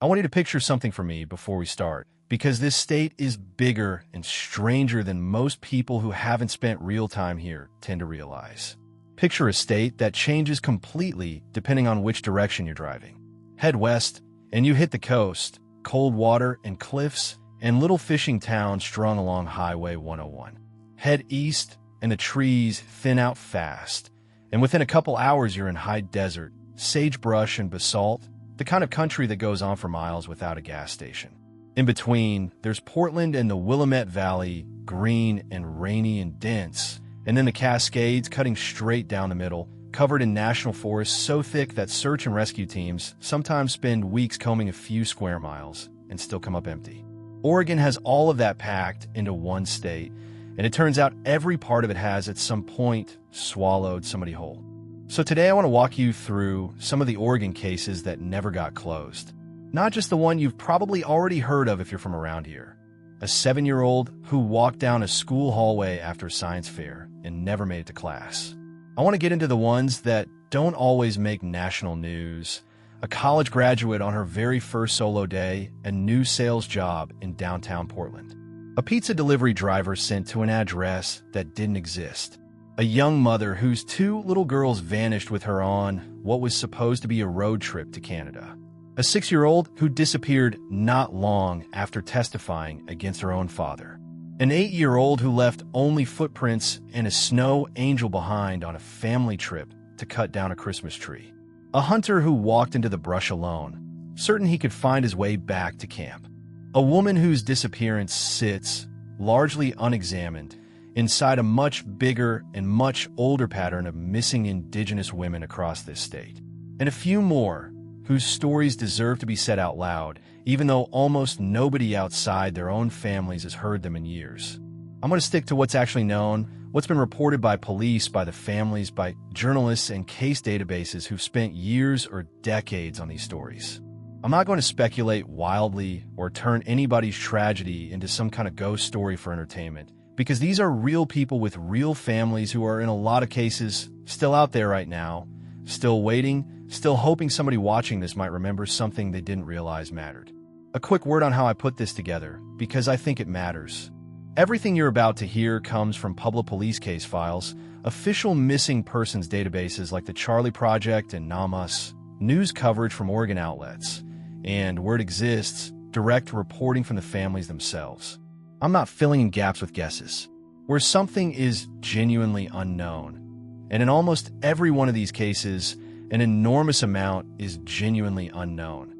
I want you to picture something for me before we start, because this state is bigger and stranger than most people who haven't spent real time here tend to realize. Picture a state that changes completely depending on which direction you're driving. Head west, and you hit the coast, cold water and cliffs, and little fishing towns strung along Highway 101. Head east, and the trees thin out fast, and within a couple hours you're in high desert, sagebrush and basalt, the kind of country that goes on for miles without a gas station. In between, there's Portland and the Willamette Valley, green and rainy and dense, and then the Cascades cutting straight down the middle, covered in national forests so thick that search and rescue teams sometimes spend weeks combing a few square miles and still come up empty. Oregon has all of that packed into one state, and it turns out every part of it has at some point swallowed somebody whole. So today I want to walk you through some of the Oregon cases that never got closed. Not just the one you've probably already heard of if you're from around here. A 7-year-old who walked down a school hallway after a science fair and never made it to class. I want to get into the ones that don't always make national news. A college graduate on her very first solo day, a new sales job in downtown Portland. A pizza delivery driver sent to an address that didn't exist. A young mother whose 2 little girls vanished with her on what was supposed to be a road trip to Canada. A 6-year-old who disappeared not long after testifying against her own father. An 8-year-old who left only footprints and a snow angel behind on a family trip to cut down a Christmas tree. A hunter who walked into the brush alone, certain he could find his way back to camp. A woman whose disappearance sits, largely unexamined, inside a much bigger and much older pattern of missing Indigenous women across this state. And a few more whose stories deserve to be said out loud, even though almost nobody outside their own families has heard them in years. I'm going to stick to what's actually known, what's been reported by police, by the families, by journalists and case databases who've spent years or decades on these stories. I'm not going to speculate wildly or turn anybody's tragedy into some kind of ghost story for entertainment, because these are real people with real families who are in a lot of cases still out there right now, still waiting, still hoping somebody watching this might remember something they didn't realize mattered. A quick word on how I put this together, because I think it matters. Everything you're about to hear comes from public police case files, official missing persons databases like the Charlie Project and NamUs, news coverage from Oregon outlets, and where it exists, direct reporting from the families themselves. I'm not filling in gaps with guesses. Where something is genuinely unknown, and in almost every one of these cases, an enormous amount is genuinely unknown.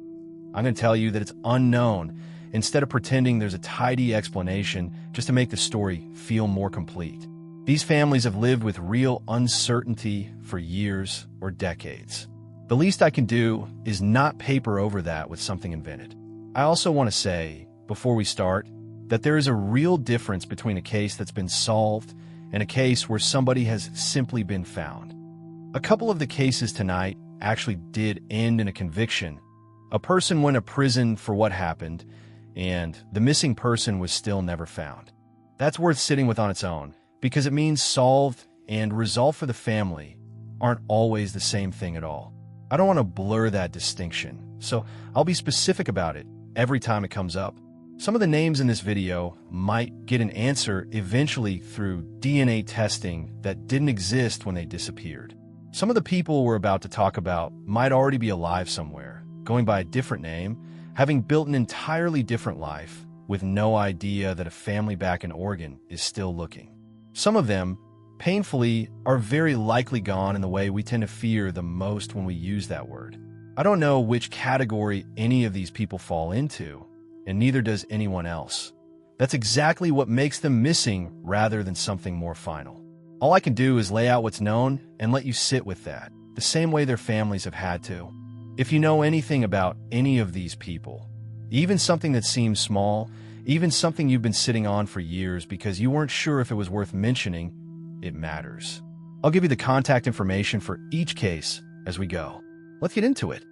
I'm going to tell you that it's unknown instead of pretending there's a tidy explanation just to make the story feel more complete. These families have lived with real uncertainty for years or decades. The least I can do is not paper over that with something invented. I also want to say, before we start, that there is a real difference between a case that's been solved and a case where somebody has simply been found. A couple of the cases tonight actually did end in a conviction. A person went to prison for what happened, and the missing person was still never found. That's worth sitting with on its own, because it means solved and resolved for the family aren't always the same thing at all. I don't want to blur that distinction, so I'll be specific about it every time it comes up. Some of the names in this video might get an answer eventually through DNA testing that didn't exist when they disappeared. Some of the people we're about to talk about might already be alive somewhere, going by a different name, having built an entirely different life, with no idea that a family back in Oregon is still looking. Some of them, painfully, are very likely gone in the way we tend to fear the most when we use that word. I don't know which category any of these people fall into, and neither does anyone else. That's exactly what makes them missing rather than something more final. All I can do is lay out what's known and let you sit with that, the same way their families have had to. If you know anything about any of these people, even something that seems small, even something you've been sitting on for years because you weren't sure if it was worth mentioning, it matters. I'll give you the contact information for each case as we go. Let's get into it.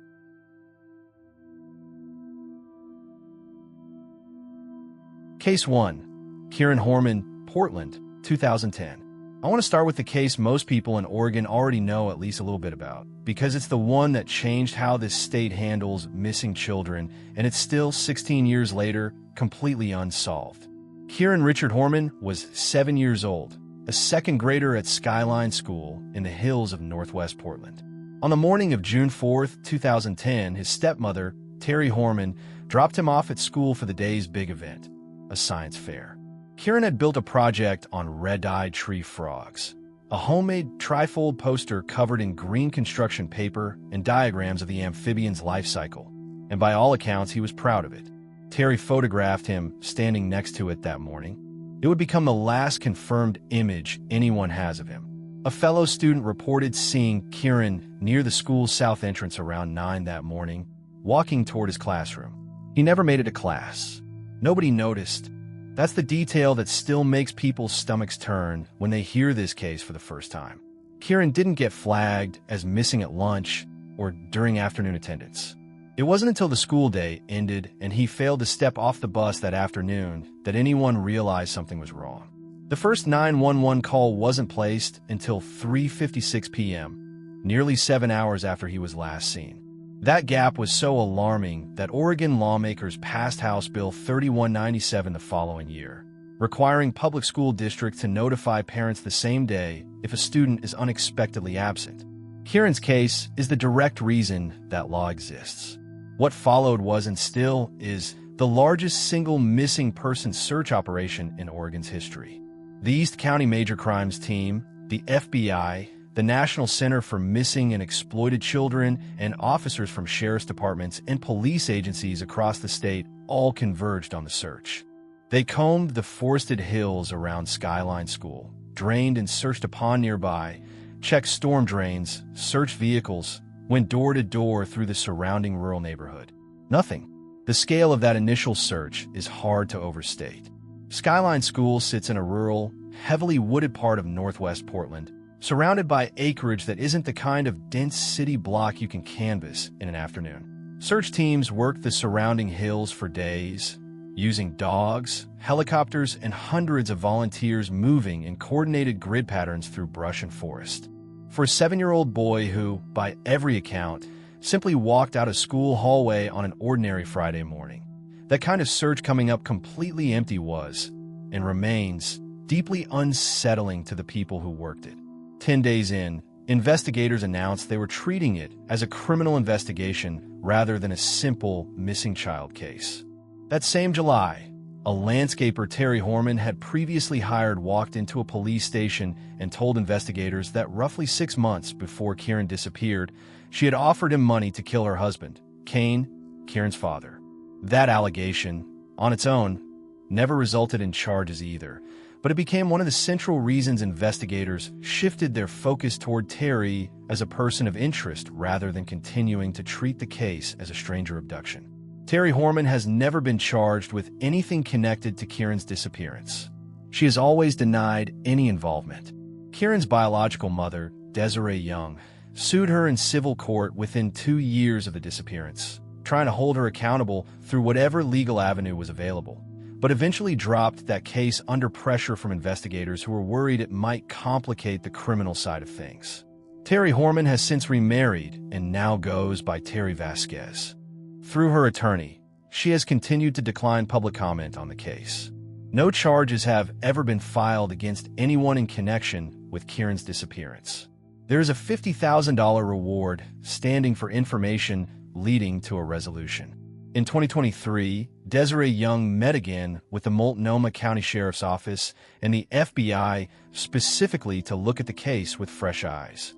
Case 1. Kyron Horman, Portland, 2010. I want to start with the case most people in Oregon already know at least a little bit about, because it's the one that changed how this state handles missing children, and it's still, 16 years later, completely unsolved. Kyron Richard Horman was 7 years old, a second grader at Skyline School in the hills of northwest Portland. On the morning of June 4, 2010, his stepmother, Terry Horman, dropped him off at school for the day's big event, a science fair. Kyron had built a project on red-eyed tree frogs, a homemade trifold poster covered in green construction paper and diagrams of the amphibian's life cycle, and by all accounts he was proud of it. Terry photographed him standing next to it that morning. It would become the last confirmed image anyone has of him. A fellow student reported seeing Kyron near the school's south entrance around 9 that morning, walking toward his classroom. He never made it to class. Nobody noticed. That's the detail that still makes people's stomachs turn when they hear this case for the first time. Kyron didn't get flagged as missing at lunch or during afternoon attendance. It wasn't until the school day ended and he failed to step off the bus that afternoon that anyone realized something was wrong. The first 911 call wasn't placed until 3:56 p.m., nearly 7 hours after he was last seen. That gap was so alarming that Oregon lawmakers passed House Bill 3197 the following year, requiring public school districts to notify parents the same day if a student is unexpectedly absent. Kyron's case is the direct reason that law exists. What followed was and still is the largest single missing person search operation in Oregon's history. The East County Major Crimes Team, the FBI, the National Center for Missing and Exploited Children, and officers from sheriff's departments and police agencies across the state all converged on the search. They combed the forested hills around Skyline School, drained and searched a pond nearby, checked storm drains, searched vehicles, went door to door through the surrounding rural neighborhood. Nothing. The scale of that initial search is hard to overstate. Skyline School sits in a rural, heavily wooded part of northwest Portland, surrounded by acreage that isn't the kind of dense city block you can canvass in an afternoon. Search teams worked the surrounding hills for days, using dogs, helicopters, and hundreds of volunteers moving in coordinated grid patterns through brush and forest. For a 7-year-old boy who, by every account, simply walked out a school hallway on an ordinary Friday morning, that kind of search coming up completely empty was, and remains, deeply unsettling to the people who worked it. 10 days in, investigators announced they were treating it as a criminal investigation rather than a simple missing child case. That same July, a landscaper Terry Horman had previously hired walked into a police station and told investigators that roughly 6 months before Kyron disappeared, she had offered him money to kill her husband, Kane, Kyron's father. That allegation, on its own, never resulted in charges either, but it became one of the central reasons investigators shifted their focus toward Terry as a person of interest rather than continuing to treat the case as a stranger abduction. Terry Horman has never been charged with anything connected to Kyron's disappearance. She has always denied any involvement. Kyron's biological mother, Desiree Young, sued her in civil court within 2 years of the disappearance, trying to hold her accountable through whatever legal avenue was available, but eventually dropped that case under pressure from investigators who were worried it might complicate the criminal side of things. Terry Horman has since remarried and now goes by Terry Vasquez. Through her attorney, she has continued to decline public comment on the case. No charges have ever been filed against anyone in connection with Kyron's disappearance. There is a $50,000 reward standing for information leading to a resolution. In 2023, Desiree Young met again with the Multnomah County Sheriff's Office and the FBI specifically to look at the case with fresh eyes.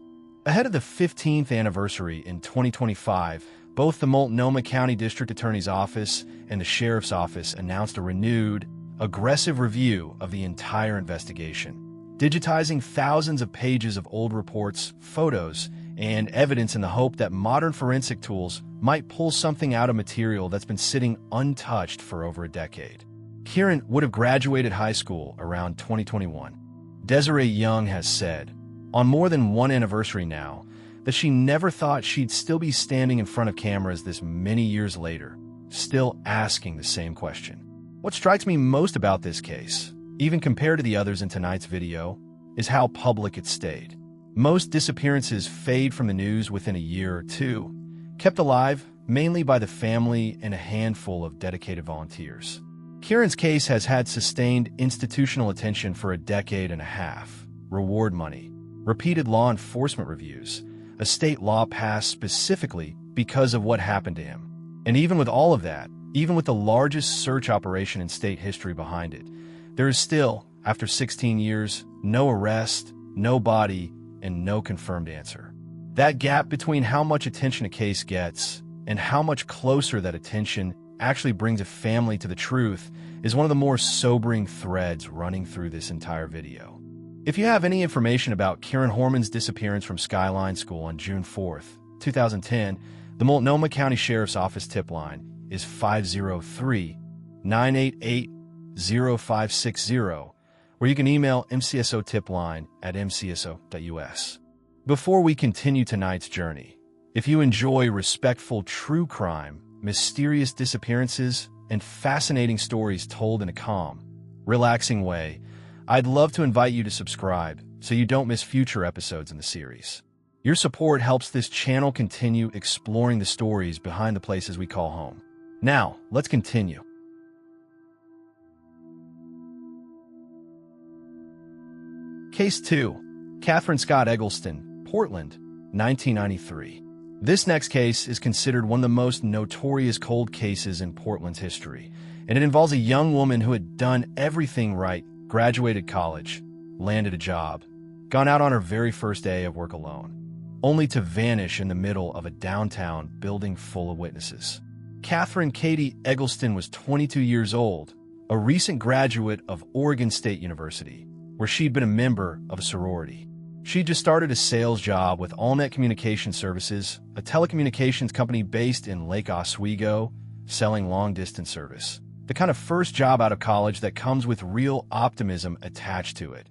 Ahead of the 15th anniversary in 2025, both the Multnomah County District Attorney's Office and the Sheriff's Office announced a renewed, aggressive review of the entire investigation, digitizing thousands of pages of old reports, photos, and evidence in the hope that modern forensic tools might pull something out of material that's been sitting untouched for over a decade. Kyron would have graduated high school around 2021. Desiree Young has said, on more than one anniversary now, that she never thought she'd still be standing in front of cameras this many years later, still asking the same question. What strikes me most about this case, even compared to the others in tonight's video, is how public it stayed. Most disappearances fade from the news within a year or two, kept alive mainly by the family and a handful of dedicated volunteers. Kyron's case has had sustained institutional attention for a decade and a half. Reward money, repeated law enforcement reviews, a state law passed specifically because of what happened to him. And even with all of that, even with the largest search operation in state history behind it, there is still, after 16 years, no arrest, no body, and no confirmed answer. That gap between how much attention a case gets and how much closer that attention actually brings a family to the truth is one of the more sobering threads running through this entire video. If you have any information about Kyron Horman's disappearance from Skyline School on June 4th, 2010, the Multnomah County Sheriff's Office tip line is 503-988-0560, where you can email MCSO tipline at mcso.us. Before we continue tonight's journey, if you enjoy respectful true crime, mysterious disappearances, and fascinating stories told in a calm, relaxing way, I'd love to invite you to subscribe so you don't miss future episodes in the series. Your support helps this channel continue exploring the stories behind the places we call home. Now, let's continue. Case 2. Katheryne Scott Eggleston, Portland, 1993. This next case is considered one of the most notorious cold cases in Portland's history, and it involves a young woman who had done everything right, graduated college, landed a job, gone out on her very first day of work alone, only to vanish in the middle of a downtown building full of witnesses. Katheryne Katie Eggleston was 22 years old, a recent graduate of Oregon State University, where she'd been a member of a sorority. She just started a sales job with AllNet Communication Services, a telecommunications company based in Lake Oswego, selling long-distance service. The kind of first job out of college that comes with real optimism attached to it.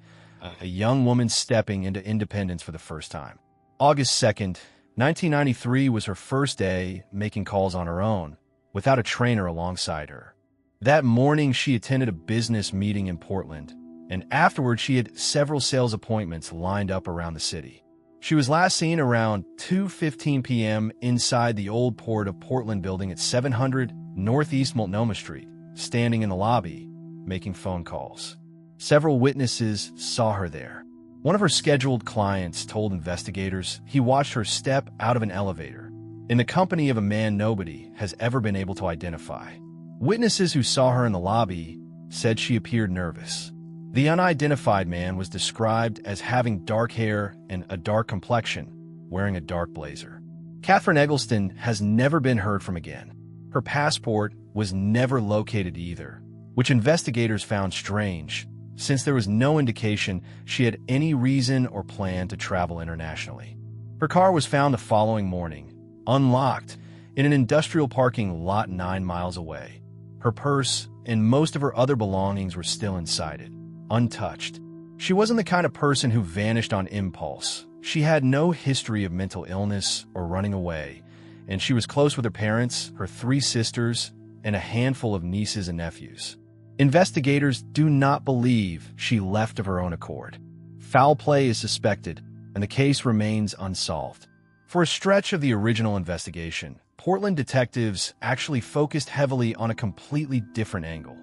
A young woman stepping into independence for the first time. August 2nd, 1993 was her first day making calls on her own, without a trainer alongside her. That morning, she attended a business meeting in Portland, and afterward she had several sales appointments lined up around the city. She was last seen around 2:15 p.m. inside the old Port of Portland building at 700 Northeast Multnomah Street, standing in the lobby, making phone calls. Several witnesses saw her there. One of her scheduled clients told investigators he watched her step out of an elevator, in the company of a man nobody has ever been able to identify. Witnesses who saw her in the lobby said she appeared nervous. The unidentified man was described as having dark hair and a dark complexion, wearing a dark blazer. Katheryne Eggleston has never been heard from again. Her passport was never located either, which investigators found strange, since there was no indication she had any reason or plan to travel internationally. Her car was found the following morning, unlocked, in an industrial parking lot 9 miles away. Her purse and most of her other belongings were still inside it, untouched. She wasn't the kind of person who vanished on impulse. She had no history of mental illness or running away, and she was close with her parents, her 3 sisters, and a handful of nieces and nephews. Investigators do not believe she left of her own accord. Foul play is suspected, and the case remains unsolved. For a stretch of the original investigation, Portland detectives actually focused heavily on a completely different angle.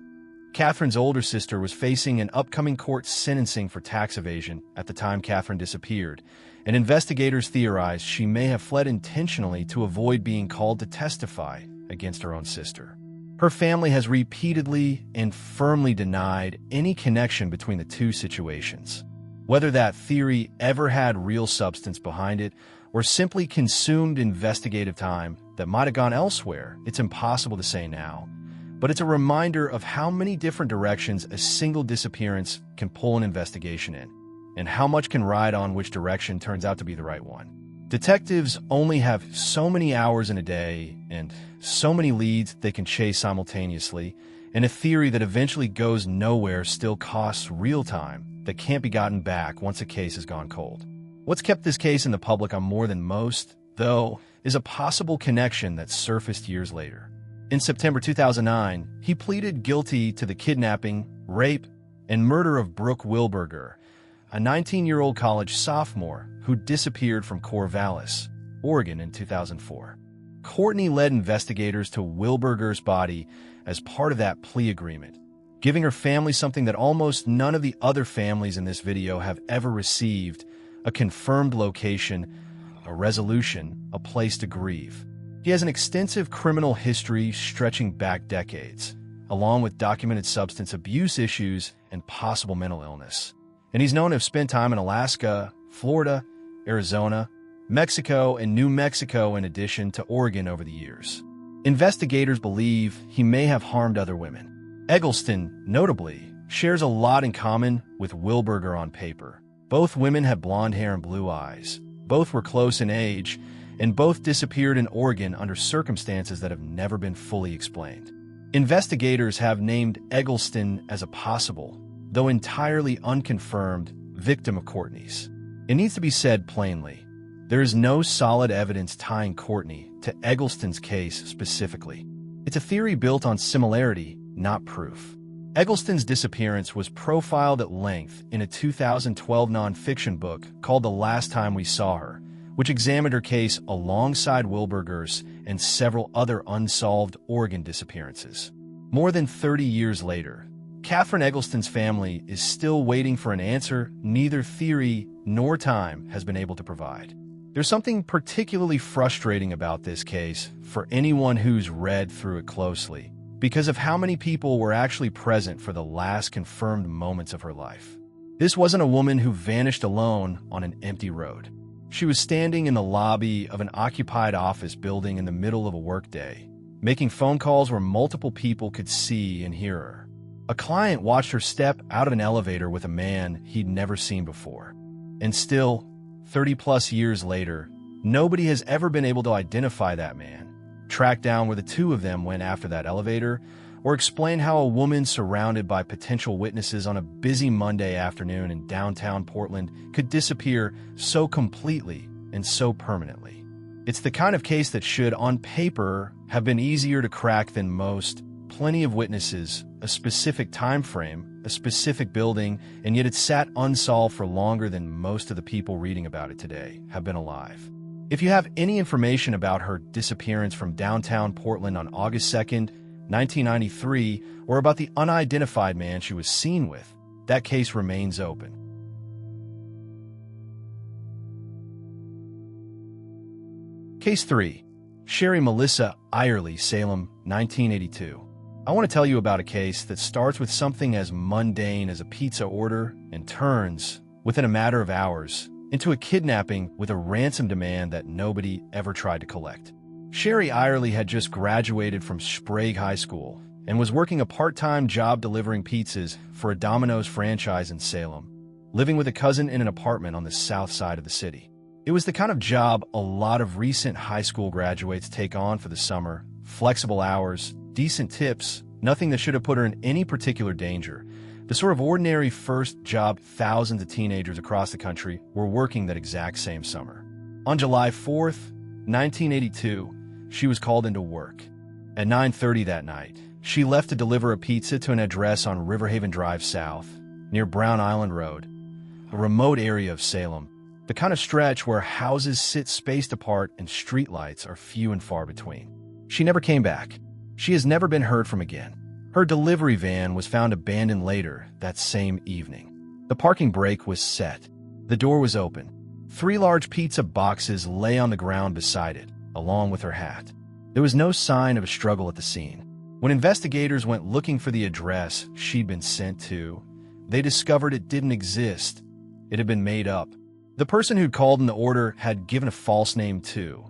Katheryne's older sister was facing an upcoming court sentencing for tax evasion at the time Katheryne disappeared, and investigators theorized she may have fled intentionally to avoid being called to testify against her own sister. Her family has repeatedly and firmly denied any connection between the two situations. Whether that theory ever had real substance behind it or simply consumed investigative time that might have gone elsewhere, it's impossible to say now. But it's a reminder of how many different directions a single disappearance can pull an investigation in, and how much can ride on which direction turns out to be the right one. Detectives only have so many hours in a day and so many leads they can chase simultaneously, and a theory that eventually goes nowhere still costs real time that can't be gotten back once a case has gone cold. What's kept this case in the public on more than most, though, is a possible connection that surfaced years later. In September 2009, he pleaded guilty to the kidnapping, rape, and murder of Brooke Wilberger, a 19-year-old college sophomore who disappeared from Corvallis, Oregon in 2004. Courtney led investigators to Wilberger's body as part of that plea agreement, giving her family something that almost none of the other families in this video have ever received: a confirmed location, a resolution, a place to grieve. He has an extensive criminal history stretching back decades, along with documented substance abuse issues and possible mental illness. And he's known to have spent time in Alaska, Florida, Arizona, Mexico, and New Mexico in addition to Oregon over the years. Investigators believe he may have harmed other women. Eggleston, notably, shares a lot in common with Wilberger on paper. Both women had blonde hair and blue eyes. Both were close in age, and both disappeared in Oregon under circumstances that have never been fully explained. Investigators have named Eggleston as a possible, though entirely unconfirmed, victim of Courtney's. It needs to be said plainly: there is no solid evidence tying Courtney to Eggleston's case specifically. It's a theory built on similarity, not proof. Eggleston's disappearance was profiled at length in a 2012 nonfiction book called The Last Time We Saw Her, which examined her case alongside Wilberger's and several other unsolved Oregon disappearances. More than 30 years later, Katheryne Eggleston's family is still waiting for an answer neither theory nor time has been able to provide. There's something particularly frustrating about this case for anyone who's read through it closely, because of how many people were actually present for the last confirmed moments of her life. This wasn't a woman who vanished alone on an empty road. She was standing in the lobby of an occupied office building in the middle of a workday, making phone calls where multiple people could see and hear her. A client watched her step out of an elevator with a man he'd never seen before. And still, 30-plus years later, nobody has ever been able to identify that man, track down where the two of them went after that elevator, or explain how a woman surrounded by potential witnesses on a busy Monday afternoon in downtown Portland could disappear so completely and so permanently. It's the kind of case that should, on paper, have been easier to crack than most. Plenty of witnesses, a specific time frame, a specific building, and yet it sat unsolved for longer than most of the people reading about it today have been alive. If you have any information about her disappearance from downtown Portland on August 2nd, 1993, or about the unidentified man she was seen with, that case remains open. Case 3. Sherry Melissa Eyerly, Salem, 1982. I want to tell you about a case that starts with something as mundane as a pizza order and turns, within a matter of hours, into a kidnapping with a ransom demand that nobody ever tried to collect. Sherry Eyerly had just graduated from Sprague High School and was working a part-time job delivering pizzas for a Domino's franchise in Salem, living with a cousin in an apartment on the south side of the city. It was the kind of job a lot of recent high school graduates take on for the summer: flexible hours, decent tips, nothing that should have put her in any particular danger. The sort of ordinary first job thousands of teenagers across the country were working that exact same summer. On July 4th, 1982, she was called into work. At 9:30 that night, she left to deliver a pizza to an address on Riverhaven Drive South, near Brown Island Road, a remote area of Salem, the kind of stretch where houses sit spaced apart and streetlights are few and far between. She never came back. She has never been heard from again. Her delivery van was found abandoned later that same evening. The parking brake was set. The door was open. 3 large pizza boxes lay on the ground beside it, along with her hat. There was no sign of a struggle at the scene. When investigators went looking for the address she'd been sent to, they discovered it didn't exist. It had been made up. The person who'd called in the order had given a false name too,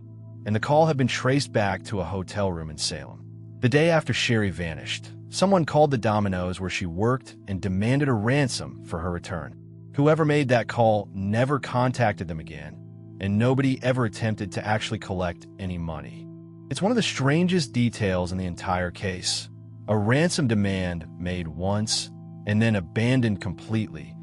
and the call had been traced back to a hotel room in Salem. The day after Sherry vanished, someone called the Domino's where she worked and demanded a ransom for her return. Whoever made that call never contacted them again, and nobody ever attempted to actually collect any money. It's one of the strangest details in the entire case. A ransom demand made once and then abandoned completely,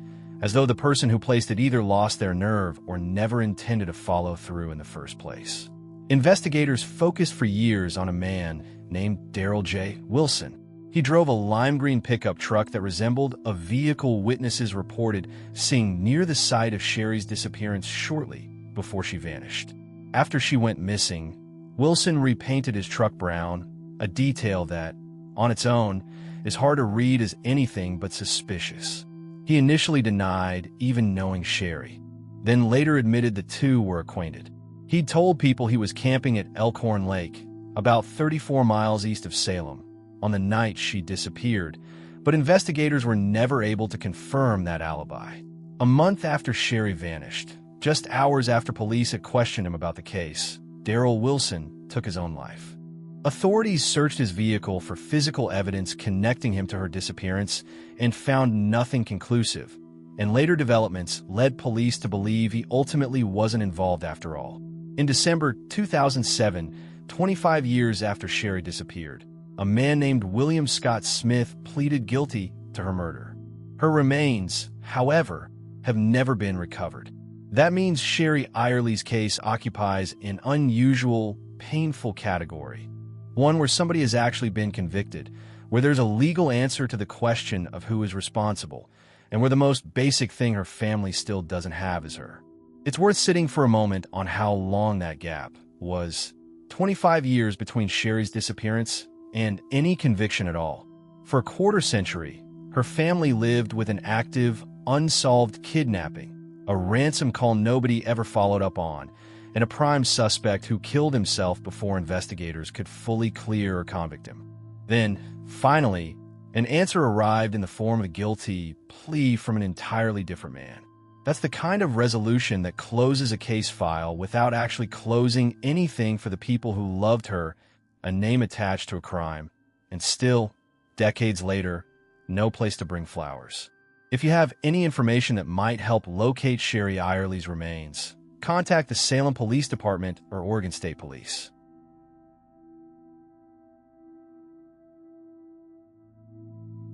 as though the person who placed it either lost their nerve or never intended to follow through in the first place. Investigators focused for years on a man named Darrell J. Wilson, He drove a lime green pickup truck that resembled a vehicle witnesses reported seeing near the site of Sherry's disappearance shortly before she vanished. After she went missing, Wilson repainted his truck brown, a detail that, on its own, is hard to read as anything but suspicious. He initially denied even knowing Sherry, then later admitted the two were acquainted. He'd told people he was camping at Elkhorn Lake, about 34 miles east of Salem, on the night she disappeared, but investigators were never able to confirm that alibi. A month after Sherry vanished, just hours after police had questioned him about the case, Darrell Wilson took his own life. Authorities searched his vehicle for physical evidence connecting him to her disappearance and found nothing conclusive, and later developments led police to believe he ultimately wasn't involved after all. In December 2007, 25 years after Sherry disappeared, a man named William Scott Smith pleaded guilty to her murder. Her remains, however, have never been recovered. That means Sherry Eyerly's case occupies an unusual, painful category, one where somebody has actually been convicted, where there's a legal answer to the question of who is responsible, and where the most basic thing her family still doesn't have is her. It's worth sitting for a moment on how long that gap was. 25 years between Sherry's disappearance and any conviction at all. For a quarter century, her family lived with an active, unsolved kidnapping, a ransom call nobody ever followed up on, and a prime suspect who killed himself before investigators could fully clear or convict him. Then, finally, an answer arrived in the form of a guilty plea from an entirely different man. That's the kind of resolution that closes a case file without actually closing anything for the people who loved her, a name attached to a crime, and still, decades later, no place to bring flowers. If you have any information that might help locate Sherry Eyerly's remains, contact the Salem Police Department or Oregon State Police.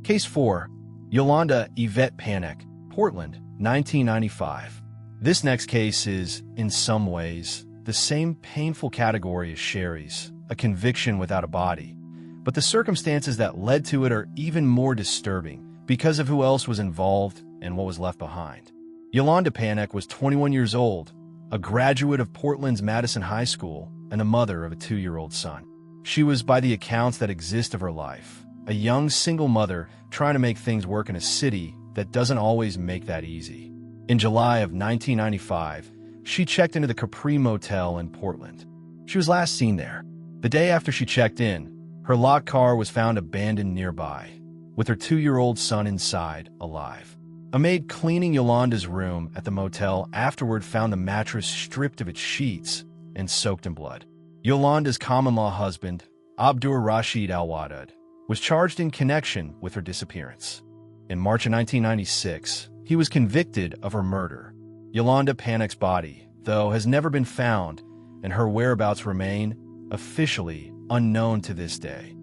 Case 4. Yolanda Evette Panek, Portland, 1995. This next case is, in some ways, the same painful category as Sherry's, a conviction without a body. But the circumstances that led to it are even more disturbing because of who else was involved and what was left behind. Yolanda Panek was 21 years old, a graduate of Portland's Madison High School, and a mother of a 2-year-old son. She was, by the accounts that exist of her life, a young single mother trying to make things work in a city that doesn't always make that easy. In July of 1995, she checked into the Capri Motel in Portland. She was last seen there. The day after she checked in, her locked car was found abandoned nearby, with her 2-year-old son inside, alive. A maid cleaning Yolanda's room at the motel afterward found the mattress stripped of its sheets and soaked in blood. Yolanda's common-law husband, Abdur Rashid Al-Wadud, was charged in connection with her disappearance. In March of 1996, he was convicted of her murder. Yolanda Panek's body, though, has never been found, and her whereabouts remain officially unknown to this day,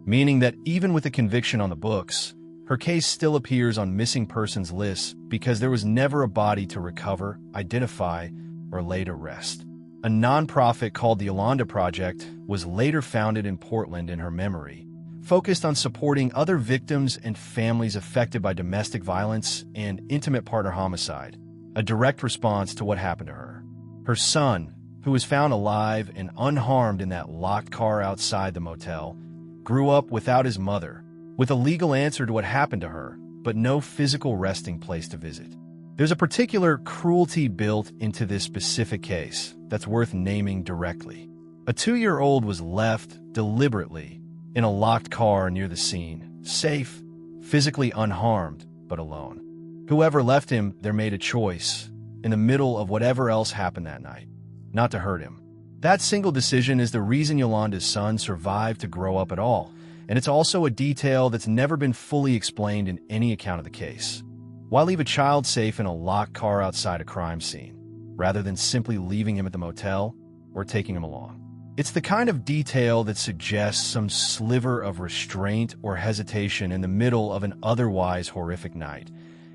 meaning that even with a conviction on the books, her case still appears on missing persons lists because there was never a body to recover, identify, or lay to rest. A nonprofit called the Yolanda Project was later founded in Portland in her memory, focused on supporting other victims and families affected by domestic violence and intimate partner homicide, a direct response to what happened to her. Her son, who was found alive and unharmed in that locked car outside the motel, grew up without his mother, with a legal answer to what happened to her, but no physical resting place to visit. There's a particular cruelty built into this specific case that's worth naming directly. A 2-year-old was left deliberately in a locked car near the scene, safe, physically unharmed, but alone. Whoever left him there made a choice, in the middle of whatever else happened that night, not to hurt him. That single decision is the reason Yolanda's son survived to grow up at all, and it's also a detail that's never been fully explained in any account of the case. Why leave a child safe in a locked car outside a crime scene, rather than simply leaving him at the motel or taking him along? It's the kind of detail that suggests some sliver of restraint or hesitation in the middle of an otherwise horrific night,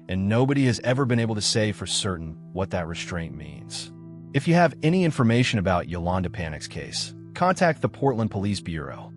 and nobody has ever been able to say for certain what that restraint means. If you have any information about Yolanda Panek's case, contact the Portland Police Bureau.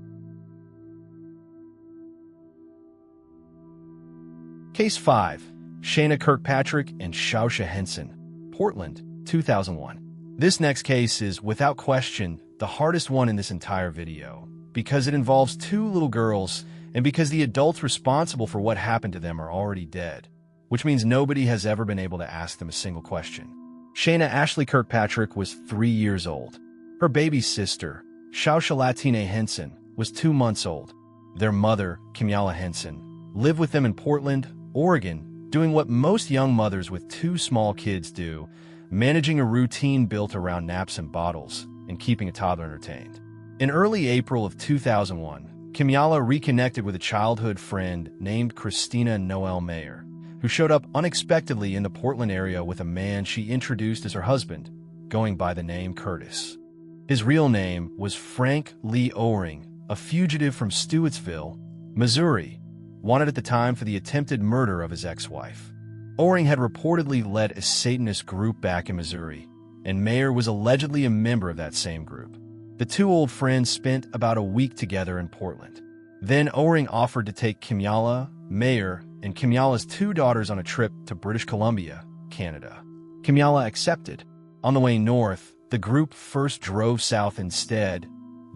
Case 5. Shayna Kirkpatrick and Shausha Henson, Portland, 2001. This next case is, without question, the hardest one in this entire video, because it involves two little girls and because the adults responsible for what happened to them are already dead, which means nobody has ever been able to ask them a single question. Shayna Ashley Kirkpatrick was 3 years old. Her baby sister, Shausha Latine Henson, was 2 months old. Their mother, Kimyala Henson, lived with them in Portland, Oregon, doing what most young mothers with 2 small kids do, managing a routine built around naps and bottles and keeping a toddler entertained. In early April of 2001, Kimyala reconnected with a childhood friend named Christina Noel Mayer, who showed up unexpectedly in the Portland area with a man she introduced as her husband, going by the name Curtis. His real name was Frank Lee Oring, a fugitive from Stewartsville, Missouri, wanted at the time for the attempted murder of his ex-wife. Oring had reportedly led a Satanist group back in Missouri, and Mayer was allegedly a member of that same group. The two old friends spent about a week together in Portland. Then Oring offered to take Kimyala, Mayer, and Kimyala's 2 daughters on a trip to British Columbia, Canada. Kimyala accepted. On the way north, the group first drove south instead,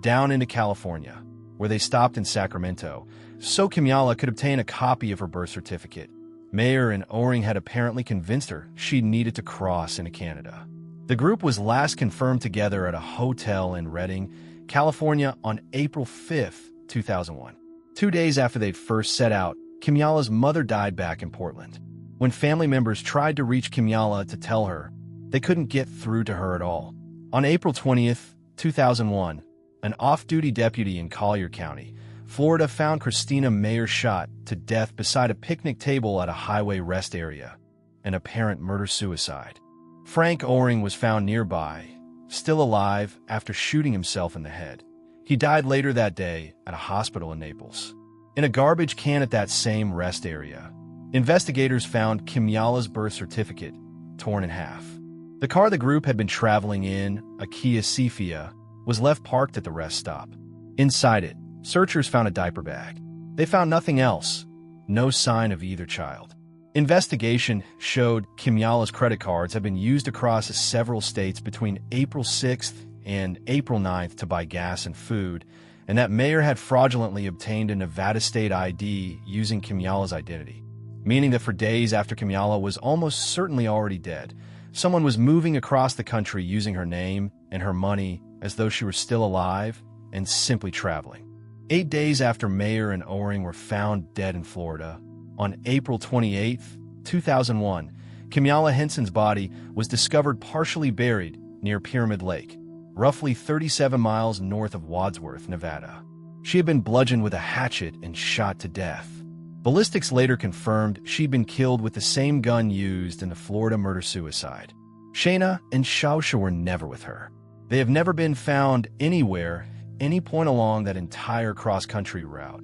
down into California, where they stopped in Sacramento, so Kimyala could obtain a copy of her birth certificate. Mayer and Oring had apparently convinced her she needed to cross into Canada. The group was last confirmed together at a hotel in Redding, California on April 5, 2001. 2 days after they'd first set out, Kimyala's mother died back in Portland. When family members tried to reach Kimyala to tell her, they couldn't get through to her at all. On April 20th, 2001, an off-duty deputy in Collier County, Florida, found Christina Mayer shot to death beside a picnic table at a highway rest area, an apparent murder-suicide. Frank Oring was found nearby, still alive after shooting himself in the head. He died later that day at a hospital in Naples. In a garbage can at that same rest area, investigators found Kimyala's birth certificate, torn in half. The car the group had been traveling in, a Kia Cephia, was left parked at the rest stop. Inside it, searchers found a diaper bag. They found nothing else, no sign of either child. Investigation showed Kimyala's credit cards had been used across several states between April 6th and April 9th to buy gas and food, and that Mayer had fraudulently obtained a Nevada state ID using Kimyala's identity, meaning that for days after Kimyala was almost certainly already dead, someone was moving across the country using her name and her money as though she were still alive and simply traveling. 8 days after Mayer and Oring were found dead in Florida, on April 28, 2001, Kimyala Henson's body was discovered partially buried near Pyramid Lake, roughly 37 miles north of Wadsworth, Nevada. She had been bludgeoned with a hatchet and shot to death. Ballistics later confirmed she'd been killed with the same gun used in the Florida murder-suicide. Shayna and Shausha were never with her. They have never been found anywhere, any point along that entire cross-country route.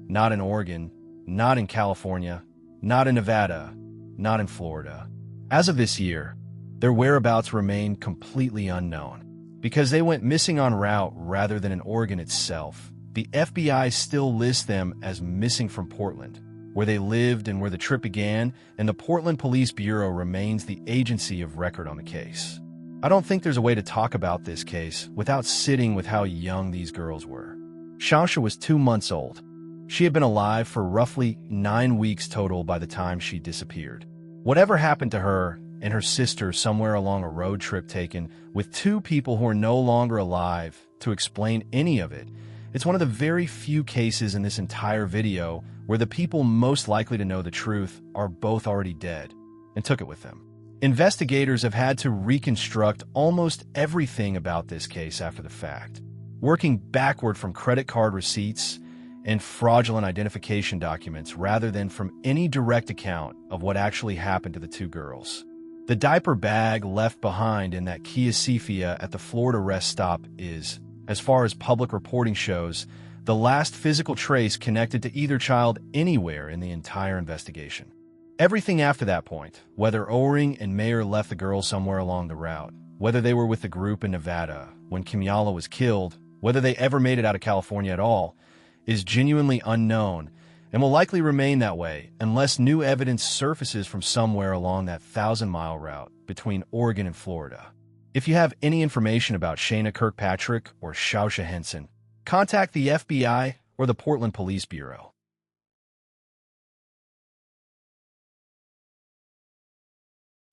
Not in Oregon, not in California, not in Nevada, not in Florida. As of this year, their whereabouts remain completely unknown. Because they went missing en route rather than in Oregon itself, the FBI still lists them as missing from Portland, where they lived and where the trip began, and the Portland Police Bureau remains the agency of record on the case. I don't think there's a way to talk about this case without sitting with how young these girls were. Shausha was 2 months old. She had been alive for roughly 9 weeks total by the time she disappeared. Whatever happened to her and her sister somewhere along a road trip taken with 2 people who are no longer alive to explain any of it, it's one of the very few cases in this entire video where the people most likely to know the truth are both already dead and took it with them. Investigators have had to reconstruct almost everything about this case after the fact, working backward from credit card receipts and fraudulent identification documents rather than from any direct account of what actually happened to the 2 girls. The diaper bag left behind in that Kia Cephia at the Florida rest stop is, as far as public reporting shows, the last physical trace connected to either child anywhere in the entire investigation. Everything after that point, whether Oring and Mayer left the girls somewhere along the route, whether they were with the group in Nevada when Kimyala was killed, whether they ever made it out of California at all, is genuinely unknown, and will likely remain that way unless new evidence surfaces from somewhere along that 1,000-mile route between Oregon and Florida. If you have any information about Shayna Kirkpatrick or Shausha Henson, contact the FBI or the Portland Police Bureau.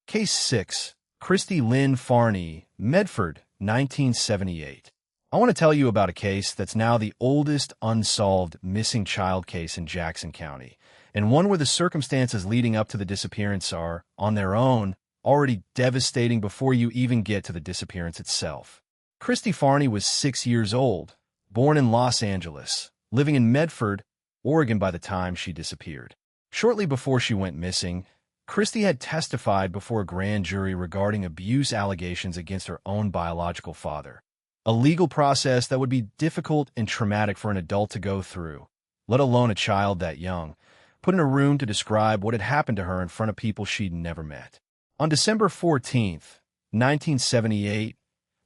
Case 6. Christy Lynn Farney, Medford, 1978. I want to tell you about a case that's now the oldest unsolved missing child case in Jackson County, and one where the circumstances leading up to the disappearance are, on their own, already devastating before you even get to the disappearance itself. Christy Farney was 6 years old, born in Los Angeles, living in Medford, Oregon by the time she disappeared. Shortly before she went missing, Christy had testified before a grand jury regarding abuse allegations against her own biological father, a legal process that would be difficult and traumatic for an adult to go through, let alone a child that young, put in a room to describe what had happened to her in front of people she'd never met. On December 14, 1978,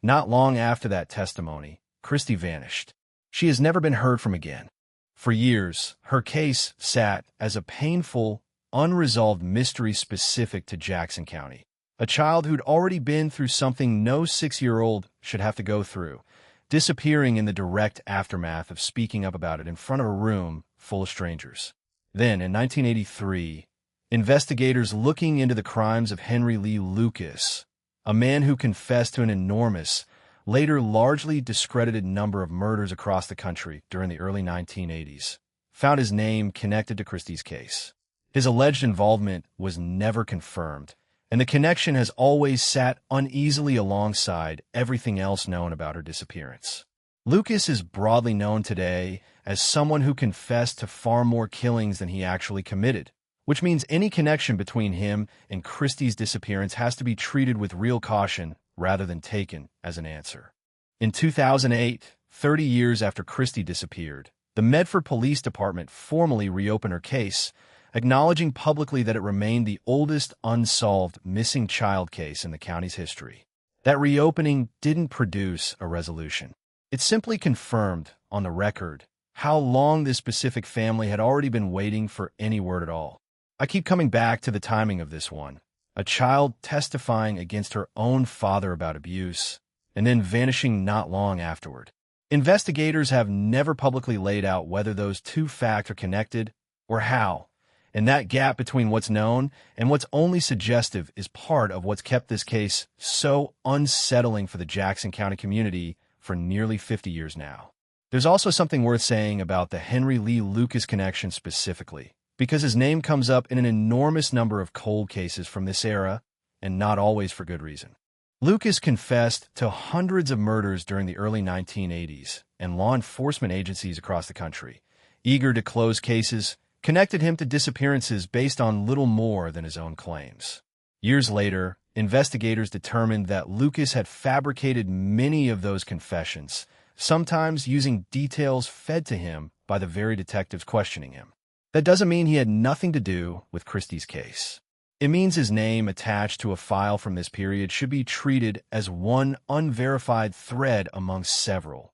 not long after that testimony, Christy vanished. She has never been heard from again. For years, her case sat as a painful, unresolved mystery specific to Jackson County, a child who'd already been through something no 6-year-old should have to go through, disappearing in the direct aftermath of speaking up about it in front of a room full of strangers. Then, in 1983, investigators looking into the crimes of Henry Lee Lucas, a man who confessed to an enormous, later largely discredited number of murders across the country during the early 1980s, found his name connected to Christy's case. His alleged involvement was never confirmed, and the connection has always sat uneasily alongside everything else known about her disappearance. Lucas is broadly known today as someone who confessed to far more killings than he actually committed, which means any connection between him and Christy's disappearance has to be treated with real caution rather than taken as an answer. In 2008, 30 years after Christy disappeared, the Medford Police Department formally reopened her case, acknowledging publicly that it remained the oldest unsolved missing child case in the county's history. That reopening didn't produce a resolution. It simply confirmed, on the record, how long this specific family had already been waiting for any word at all. I keep coming back to the timing of this one. A child testifying against her own father about abuse, and then vanishing not long afterward. Investigators have never publicly laid out whether those two facts are connected or how, and that gap between what's known and what's only suggestive is part of what's kept this case so unsettling for the Jackson County community for nearly 50 years now. There's also something worth saying about the Henry Lee Lucas connection specifically, because his name comes up in an enormous number of cold cases from this era, and not always for good reason. Lucas confessed to hundreds of murders during the early 1980s, and law enforcement agencies across the country, eager to close cases, connected him to disappearances based on little more than his own claims. Years later, investigators determined that Lucas had fabricated many of those confessions, sometimes using details fed to him by the very detectives questioning him. That doesn't mean he had nothing to do with Christy's case. It means his name attached to a file from this period should be treated as one unverified thread amongst several,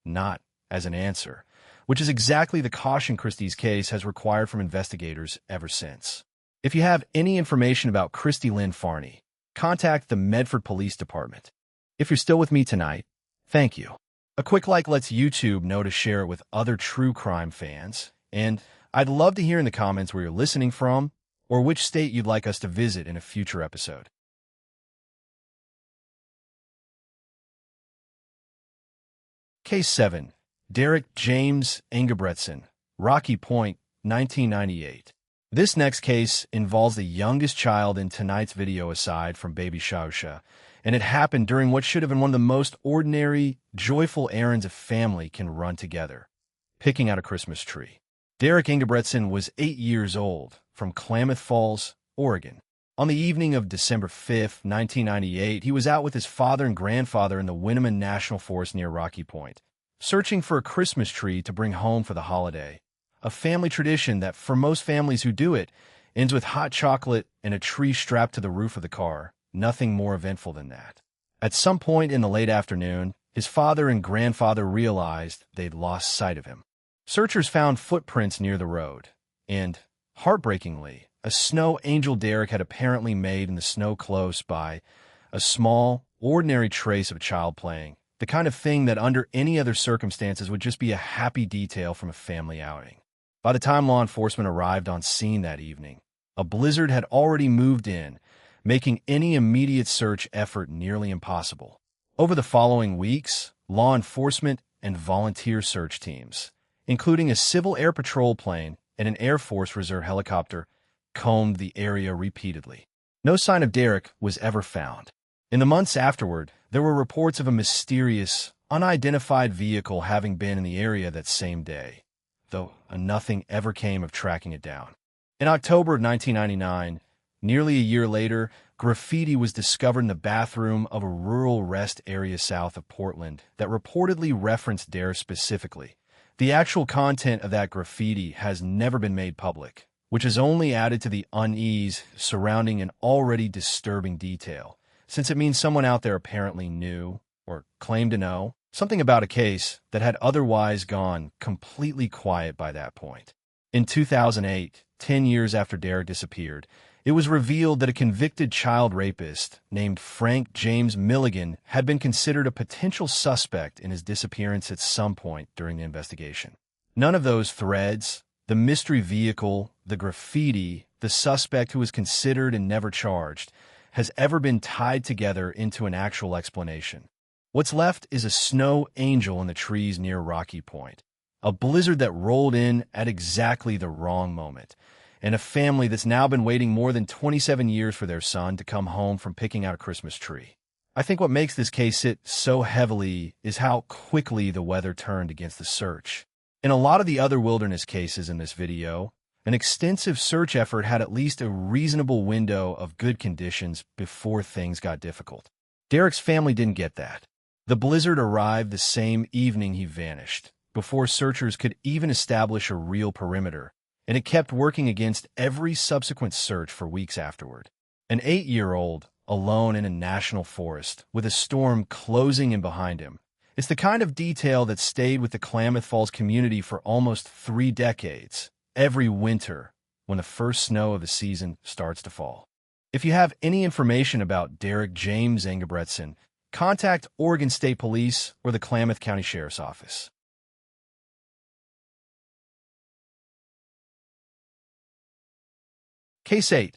not as an answer, which is exactly the caution Christy's case has required from investigators ever since. If you have any information about Christy Lynn Farney, contact the Medford Police Department. If you're still with me tonight, thank you. A quick like lets YouTube know to share it with other true crime fans, and I'd love to hear in the comments where you're listening from or which state you'd like us to visit in a future episode. Case 7. Derek James Engebretson, Rocky Point, 1998. This next case involves the youngest child in tonight's video aside from baby Shausha, and it happened during what should have been one of the most ordinary, joyful errands a family can run together, picking out a Christmas tree. Derek Engebretson was 8 years old, from Klamath Falls, Oregon. On the evening of December 5, 1998, he was out with his father and grandfather in the Winneman National Forest near Rocky Point, searching for a Christmas tree to bring home for the holiday, a family tradition that, for most families who do it, ends with hot chocolate and a tree strapped to the roof of the car, nothing more eventful than that. At some point in the late afternoon, his father and grandfather realized they'd lost sight of him. Searchers found footprints near the road, And, heartbreakingly, a snow angel Derek had apparently made in the snow close by, a small, ordinary trace of a child playing, the kind of thing that under any other circumstances would just be a happy detail from a family outing. By the time law enforcement arrived on scene that evening, a blizzard had already moved in, making any immediate search effort nearly impossible. Over the following weeks, law enforcement and volunteer search teams, including a Civil Air Patrol plane and an Air Force Reserve helicopter, combed the area repeatedly. No sign of Derek was ever found. In the months afterward, there were reports of a mysterious, unidentified vehicle having been in the area that same day, though nothing ever came of tracking it down. In October of 1999, nearly a year later, graffiti was discovered in the bathroom of a rural rest area south of Portland that reportedly referenced Derek specifically. The actual content of that graffiti has never been made public, which has only added to the unease surrounding an already disturbing detail, since it means someone out there apparently knew, or claimed to know, something about a case that had otherwise gone completely quiet by that point. In 2008, 10 years after Derek disappeared, it was revealed that a convicted child rapist named Frank James Milligan had been considered a potential suspect in his disappearance at some point during the investigation. None of those threads, the mystery vehicle, the graffiti, the suspect who was considered and never charged, has ever been tied together into an actual explanation. What's left is a snow angel in the trees near Rocky Point, a blizzard that rolled in at exactly the wrong moment, and a family that's now been waiting more than 27 years for their son to come home from picking out a Christmas tree. I think what makes this case sit so heavily is how quickly the weather turned against the search. In a lot of the other wilderness cases in this video, an extensive search effort had at least a reasonable window of good conditions before things got difficult. Derek's family didn't get that. The blizzard arrived the same evening he vanished, before searchers could even establish a real perimeter, and it kept working against every subsequent search for weeks afterward. An 8-year-old, alone in a national forest, with a storm closing in behind him. It's the kind of detail that stayed with the Klamath Falls community for almost 3 decades, every winter, when the first snow of the season starts to fall. If you have any information about Derek James Engebretson, contact Oregon State Police or the Klamath County Sheriff's Office. Case 8.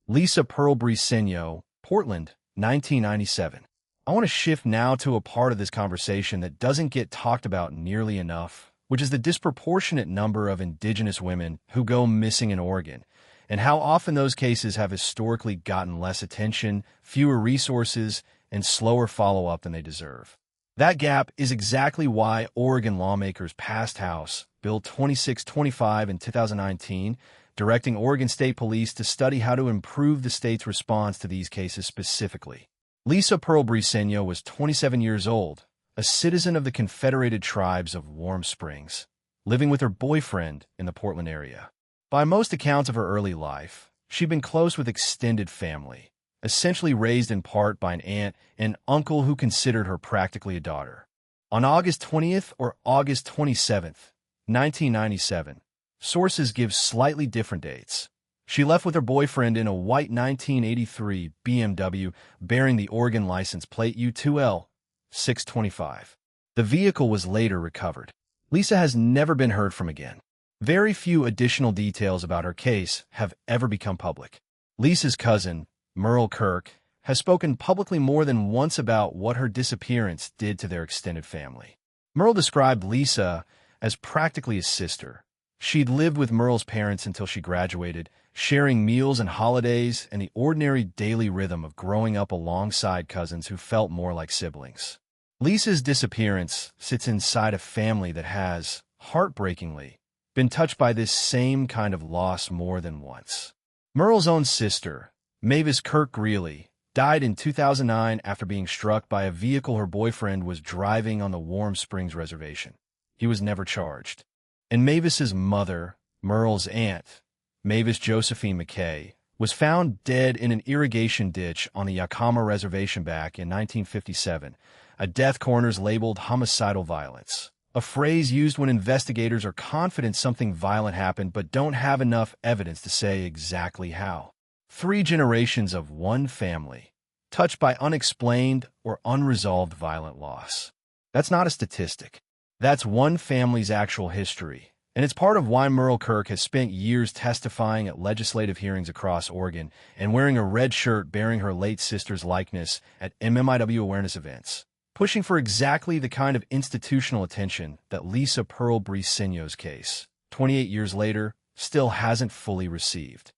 Lisa Pearl Briceño, Portland, 1997. I want to shift now to a part of this conversation that doesn't get talked about nearly enough, which is the disproportionate number of Indigenous women who go missing in Oregon, and how often those cases have historically gotten less attention, fewer resources, and slower follow-up than they deserve. That gap is exactly why Oregon lawmakers passed House Bill 2625 in 2019, directing Oregon State Police to study how to improve the state's response to these cases specifically. Lisa Pearl Briceño was 27 years old, a citizen of the Confederated Tribes of Warm Springs, living with her boyfriend in the Portland area. By most accounts of her early life, she'd been close with extended family, essentially raised in part by an aunt and uncle who considered her practically a daughter. On August 20th or August 27th, 1997, sources give slightly different dates. She left with her boyfriend in a white 1983 BMW bearing the Oregon license plate U2L 625. The vehicle was later recovered. Lisa has never been heard from again. Very few additional details about her case have ever become public. Lisa's cousin, Merle Kirk, has spoken publicly more than once about what her disappearance did to their extended family. Merle described Lisa as practically a sister. She'd lived with Merle's parents until she graduated, sharing meals and holidays and the ordinary daily rhythm of growing up alongside cousins who felt more like siblings. Lisa's disappearance sits inside a family that has, heartbreakingly, been touched by this same kind of loss more than once. Merle's own sister, Mavis Kirk Greeley, died in 2009 after being struck by a vehicle her boyfriend was driving on the Warm Springs Reservation. He was never charged. And Mavis's mother, Merle's aunt, Mavis Josephine McKay, was found dead in an irrigation ditch on the Yakama Reservation back in 1957, a death coroner's labeled homicidal violence, a phrase used when investigators are confident something violent happened but don't have enough evidence to say exactly how. 3 generations of one family, touched by unexplained or unresolved violent loss. That's not a statistic. That's one family's actual history, and it's part of why Merle Kirk has spent years testifying at legislative hearings across Oregon and wearing a red shirt bearing her late sister's likeness at MMIW awareness events, pushing for exactly the kind of institutional attention that Lisa Pearl Briceño's case, 28 years later, still hasn't fully received.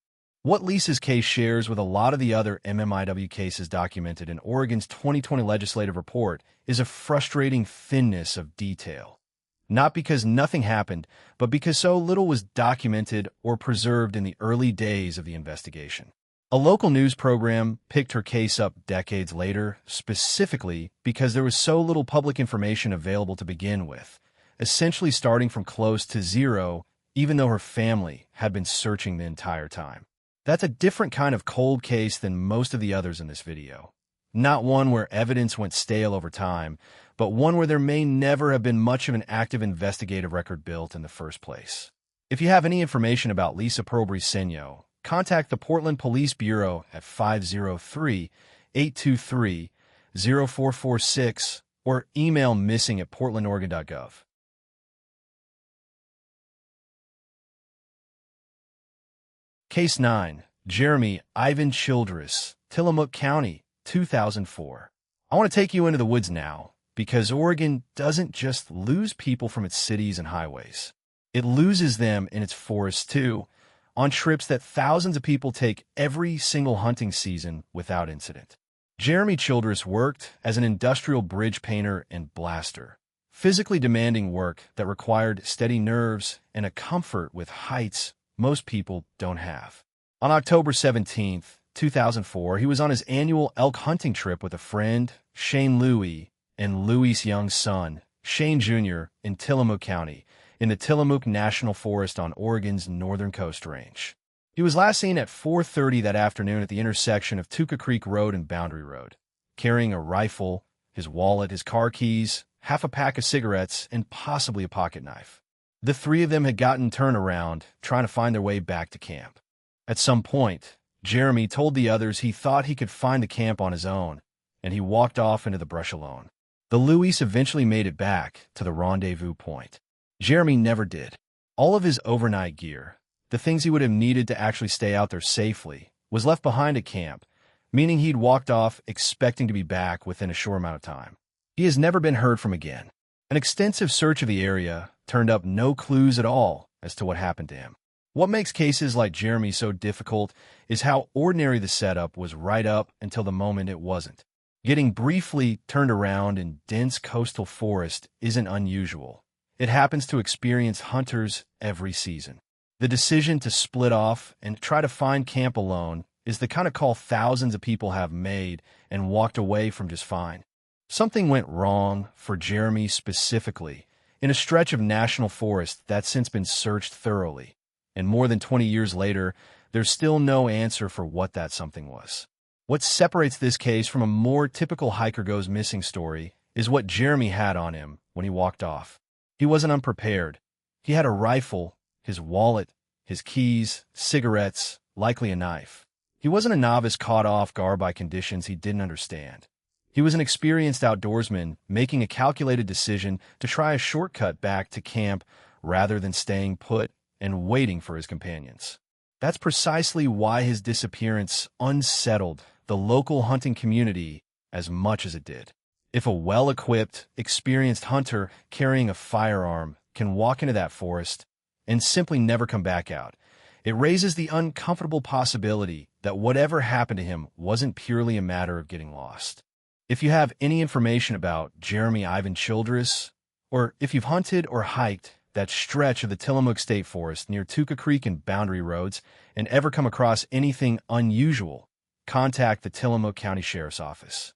What Lisa's case shares with a lot of the other MMIW cases documented in Oregon's 2020 legislative report is a frustrating thinness of detail. Not because nothing happened, but because so little was documented or preserved in the early days of the investigation. A local news program picked her case up decades later, specifically because there was so little public information available to begin with, essentially starting from close to zero, even though her family had been searching the entire time. That's a different kind of cold case than most of the others in this video. Not one where evidence went stale over time, but one where there may never have been much of an active investigative record built in the first place. If you have any information about Lisa Pearl Briceño, contact the Portland Police Bureau at 503-823-0446 or email missing@portlandoregon.gov. Case 9. Jeremy Ivan Childress, Tillamook County, 2004. I want to take you into the woods now, because Oregon doesn't just lose people from its cities and highways. It loses them in its forests too, on trips that thousands of people take every single hunting season without incident. Jeremy Childress worked as an industrial bridge painter and blaster, physically demanding work that required steady nerves and a comfort with heights most people don't have. On October 17, 2004, he was on his annual elk hunting trip with a friend, Shane Louie, and Louie's young son, Shane Jr., in Tillamook County, in the Tillamook National Forest on Oregon's northern Coast Range. He was last seen at 4:30 that afternoon at the intersection of Tuka Creek Road and Boundary Road, carrying a rifle, his wallet, his car keys, half a pack of cigarettes, and possibly a pocket knife. The 3 of them had gotten turned around, trying to find their way back to camp. At some point, Jeremy told the others he thought he could find the camp on his own, and he walked off into the brush alone. The Louis eventually made it back to the rendezvous point. Jeremy never did. All of his overnight gear, the things he would have needed to actually stay out there safely, was left behind at camp, meaning he'd walked off expecting to be back within a short amount of time. He has never been heard from again. An extensive search of the area turned up no clues at all as to what happened to him. What makes cases like Jeremy so difficult is how ordinary the setup was right up until the moment it wasn't. Getting briefly turned around in dense coastal forest isn't unusual. It happens to experienced hunters every season. The decision to split off and try to find camp alone is the kind of call thousands of people have made and walked away from just fine. Something went wrong for Jeremy specifically in a stretch of national forest that's since been searched thoroughly, and more than 20 years later, there's still no answer for what that something was. What separates this case from a more typical hiker goes missing story is what Jeremy had on him when he walked off. He wasn't unprepared. He had a rifle, his wallet, his keys, cigarettes, likely a knife. He wasn't a novice caught off guard by conditions he didn't understand. He was an experienced outdoorsman making a calculated decision to try a shortcut back to camp rather than staying put and waiting for his companions. That's precisely why his disappearance unsettled the local hunting community as much as it did. If a well-equipped, experienced hunter carrying a firearm can walk into that forest and simply never come back out, it raises the uncomfortable possibility that whatever happened to him wasn't purely a matter of getting lost. If you have any information about Jeremy Ivan Childress, or if you've hunted or hiked that stretch of the Tillamook State Forest near Tuka Creek and Boundary Roads and ever come across anything unusual, contact the Tillamook County Sheriff's Office.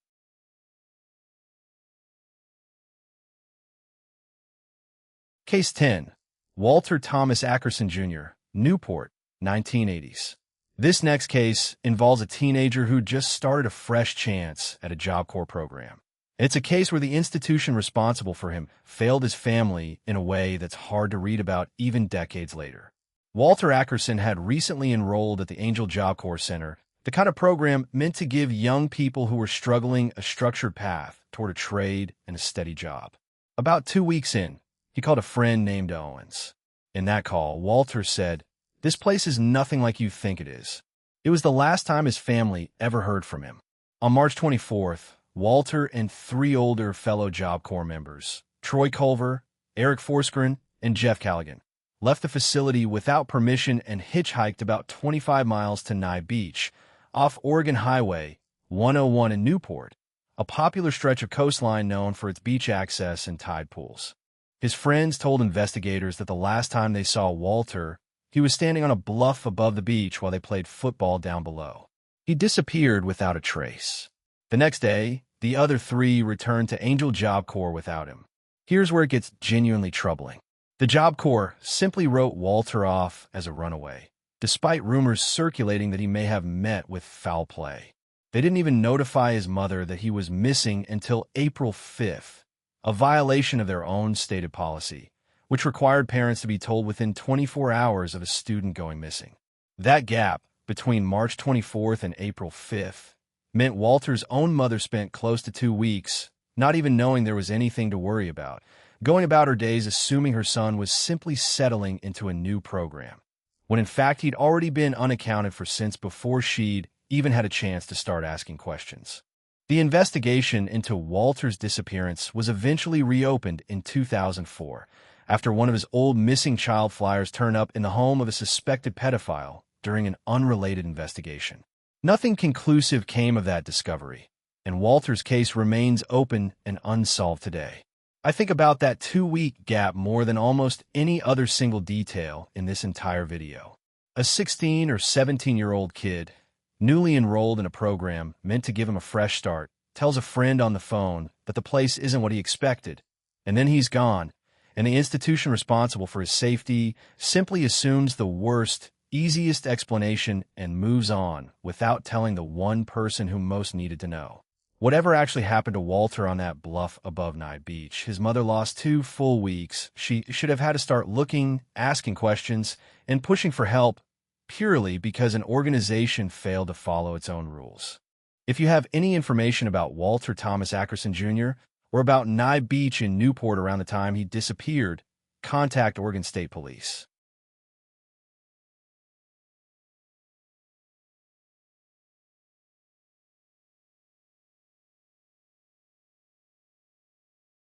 Case 10. Walter Thomas Ackerson, Jr., Newport, 1980s. This next case involves a teenager who just started a fresh chance at a Job Corps program. It's a case where the institution responsible for him failed his family in a way that's hard to read about even decades later. Walter Ackerson had recently enrolled at the Angel Job Corps Center, the kind of program meant to give young people who were struggling a structured path toward a trade and a steady job. About 2 weeks in, he called a friend named Owens. In that call, Walter said, "This place is nothing like you think it is." It was the last time his family ever heard from him. On March 24th, Walter and 3 older fellow Job Corps members, Troy Culver, Eric Forskeren, and Jeff Callaghan, left the facility without permission and hitchhiked about 25 miles to Nye Beach, off Oregon Highway 101 in Newport, a popular stretch of coastline known for its beach access and tide pools. His friends told investigators that the last time they saw Walter, he was standing on a bluff above the beach while they played football down below. He disappeared without a trace. The next day, the other 3 returned to Angel Job Corps without him. Here's where it gets genuinely troubling. The Job Corps simply wrote Walter off as a runaway, despite rumors circulating that he may have met with foul play. They didn't even notify his mother that he was missing until April 5th, a violation of their own stated policy, which required parents to be told within 24 hours of a student going missing. That gap between March 24th and April 5th meant Walter's own mother spent close to 2 weeks not even knowing there was anything to worry about, going about her days assuming her son was simply settling into a new program, when in fact he'd already been unaccounted for since before she'd even had a chance to start asking questions. The investigation into Walter's disappearance was eventually reopened in 2004, after one of his old missing child flyers turned up in the home of a suspected pedophile during an unrelated investigation. Nothing conclusive came of that discovery, and Walter's case remains open and unsolved today. I think about that 2-week gap more than almost any other single detail in this entire video. A 16 or 17-year-old kid, newly enrolled in a program meant to give him a fresh start, tells a friend on the phone that the place isn't what he expected, and then he's gone, and the institution responsible for his safety simply assumes the worst, easiest explanation and moves on without telling the one person who most needed to know. Whatever actually happened to Walter on that bluff above Nye Beach, his mother lost 2 full weeks. She should have had to start looking, asking questions, and pushing for help purely because an organization failed to follow its own rules. If you have any information about Walter Thomas Ackerson Jr. or about Nye Beach in Newport around the time he disappeared, contact Oregon State Police.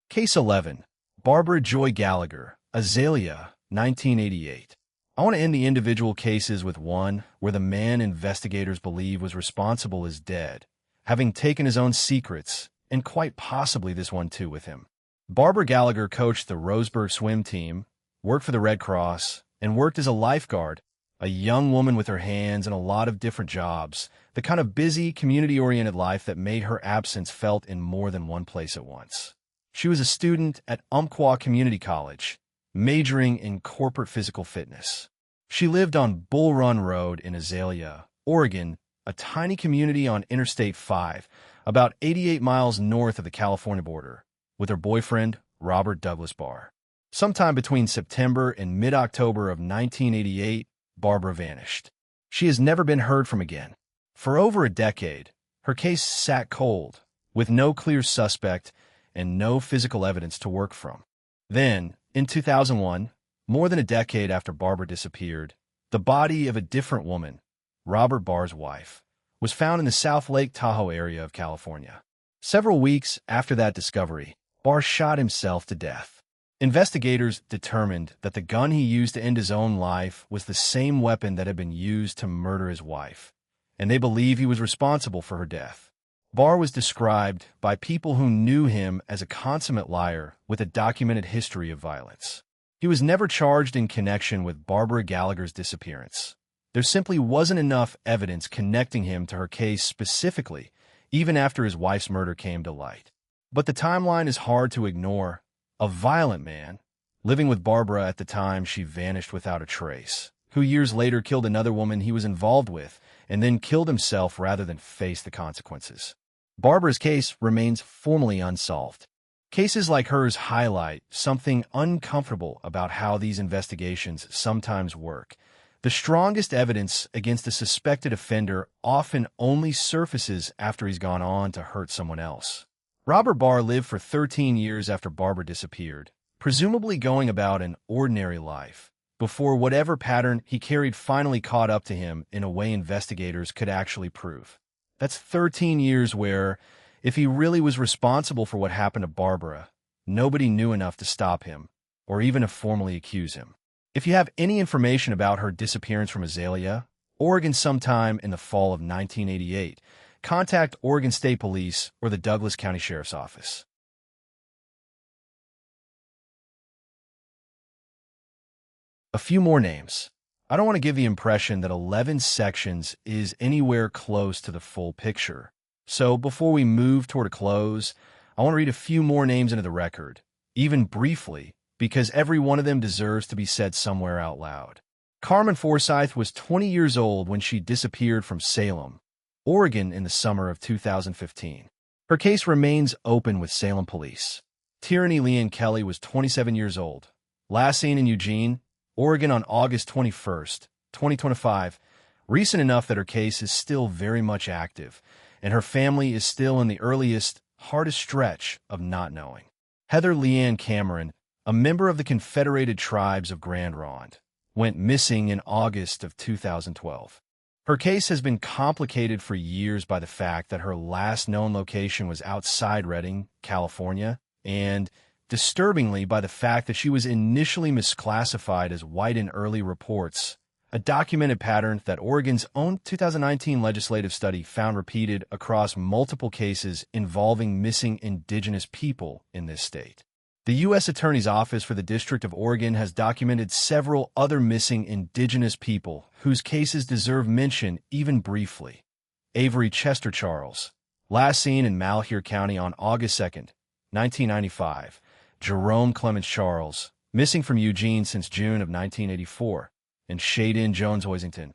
Case 11. Barbara Joy Gallagher, Azalea, 1988. I want to end the individual cases with one where the man investigators believe was responsible is dead, having taken his own secrets, and quite possibly this one too with him. Barbara Gallagher coached the Roseburg swim team, worked for the Red Cross, and worked as a lifeguard, a young woman with her hands in a lot of different jobs, the kind of busy, community-oriented life that made her absence felt in more than one place at once. She was a student at Umpqua Community College, majoring in corporate physical fitness. She lived on Bull Run Road in Azalea, Oregon, a tiny community on Interstate 5, about 88 miles north of the California border, with her boyfriend, Robert Douglas Barr. Sometime between September and mid-October of 1988, Barbara vanished. She has never been heard from again. For over a decade, her case sat cold, with no clear suspect and no physical evidence to work from. Then, in 2001, more than a decade after Barbara disappeared, the body of a different woman, Robert Barr's wife, was found in the South Lake Tahoe area of California. Several weeks after that discovery, Barr shot himself to death. Investigators determined that the gun he used to end his own life was the same weapon that had been used to murder his wife, and they believe he was responsible for her death. Barr was described by people who knew him as a consummate liar with a documented history of violence. He was never charged in connection with Barbara Gallagher's disappearance. There simply wasn't enough evidence connecting him to her case specifically, even after his wife's murder came to light. But the timeline is hard to ignore. A violent man, living with Barbara at the time she vanished without a trace, who years later killed another woman he was involved with, and then killed himself rather than face the consequences. Barbara's case remains formally unsolved. Cases like hers highlight something uncomfortable about how these investigations sometimes work. The strongest evidence against a suspected offender often only surfaces after he's gone on to hurt someone else. Robert Barr lived for 13 years after Barbara disappeared, presumably going about an ordinary life, before whatever pattern he carried finally caught up to him in a way investigators could actually prove. That's 13 years where, if he really was responsible for what happened to Barbara, nobody knew enough to stop him, or even to formally accuse him. If you have any information about her disappearance from Azalea, Oregon sometime in the fall of 1988, contact Oregon State Police or the Douglas County Sheriff's Office. A few more names. I don't want to give the impression that 11 sections is anywhere close to the full picture. So before we move toward a close, I want to read a few more names into the record, even briefly, because every one of them deserves to be said somewhere out loud. Carmen Forsyth was 20 years old when she disappeared from Salem, Oregon in the summer of 2015. Her case remains open with Salem police. Tierney Leanne Kelly was 27 years old. Last seen in Eugene, Oregon on August 21st, 2025, recent enough that her case is still very much active, and her family is still in the earliest, hardest stretch of not knowing. Heather Leanne Cameron, a member of the Confederated Tribes of Grand Ronde, went missing in August of 2012. Her case has been complicated for years by the fact that her last known location was outside Redding, California, and disturbingly by the fact that she was initially misclassified as white in early reports, a documented pattern that Oregon's own 2019 legislative study found repeated across multiple cases involving missing indigenous people in this state. The U.S. Attorney's Office for the District of Oregon has documented several other missing indigenous people whose cases deserve mention even briefly. Avery Chester Charles, last seen in Malheur County on August 2nd, 1995. Jerome Clemens Charles, missing from Eugene since June of 1984, and Shaden Jones Hoisington,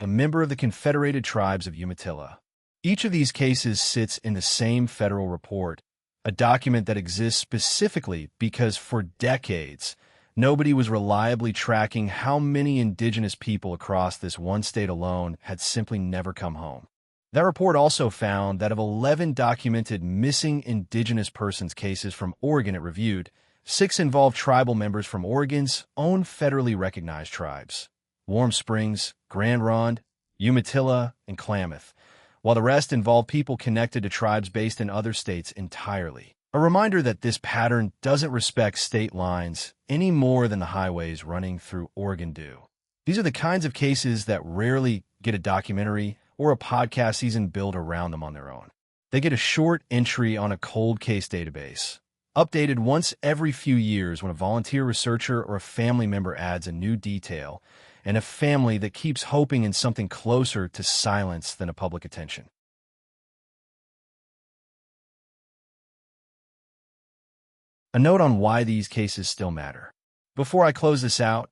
a member of the Confederated Tribes of Umatilla. Each of these cases sits in the same federal report, a document that exists specifically because for decades, nobody was reliably tracking how many indigenous people across this one state alone had simply never come home. That report also found that of 11 documented missing indigenous persons cases from Oregon it reviewed, 6 involved tribal members from Oregon's own federally recognized tribes: Warm Springs, Grand Ronde, Umatilla, and Klamath, while the rest involved people connected to tribes based in other states entirely. A reminder that this pattern doesn't respect state lines any more than the highways running through Oregon do. These are the kinds of cases that rarely get a documentary or a podcast season built around them on their own. They get a short entry on a cold case database, updated once every few years when a volunteer researcher or a family member adds a new detail, and a family that keeps hoping in something closer to silence than a public attention. A note on why these cases still matter. Before I close this out,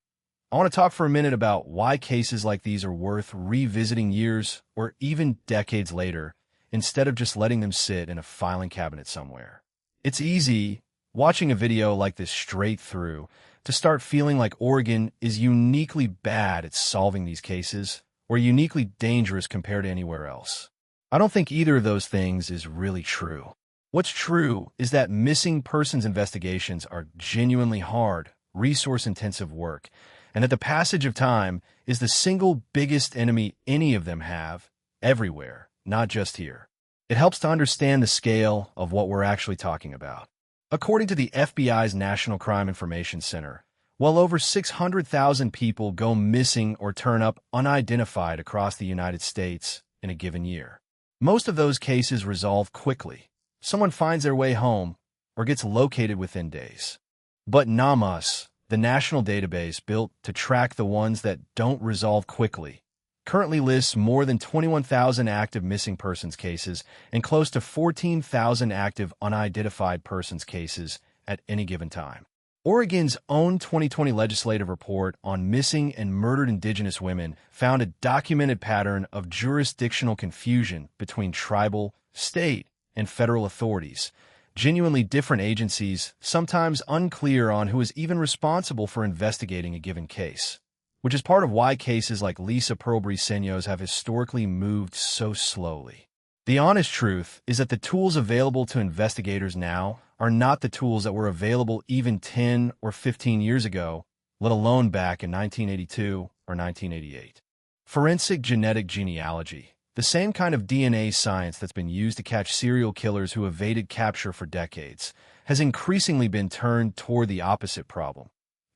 I want to talk for a minute about why cases like these are worth revisiting years or even decades later, instead of just letting them sit in a filing cabinet somewhere. It's easy, watching a video like this straight through, to start feeling like Oregon is uniquely bad at solving these cases or uniquely dangerous compared to anywhere else. I don't think either of those things is really true. What's true is that missing persons investigations are genuinely hard, resource-intensive work, and that the passage of time is the single biggest enemy any of them have, everywhere, not just here. It helps to understand the scale of what we're actually talking about. According to the FBI's National Crime Information Center, well over 600,000 people go missing or turn up unidentified across the United States in a given year. Most of those cases resolve quickly. Someone finds their way home or gets located within days. But NAMUS, the national database built to track the ones that don't resolve quickly, currently lists more than 21,000 active missing persons cases and close to 14,000 active unidentified persons cases at any given time. Oregon's own 2020 legislative report on missing and murdered indigenous women found a documented pattern of jurisdictional confusion between tribal, state, and federal authorities. Genuinely different agencies, sometimes unclear on who is even responsible for investigating a given case, which is part of why cases like Lisa Pearl-Briceño's have historically moved so slowly. The honest truth is that the tools available to investigators now are not the tools that were available even 10 or 15 years ago, let alone back in 1982 or 1988. Forensic genetic genealogy, the same kind of DNA science that's been used to catch serial killers who evaded capture for decades, has increasingly been turned toward the opposite problem,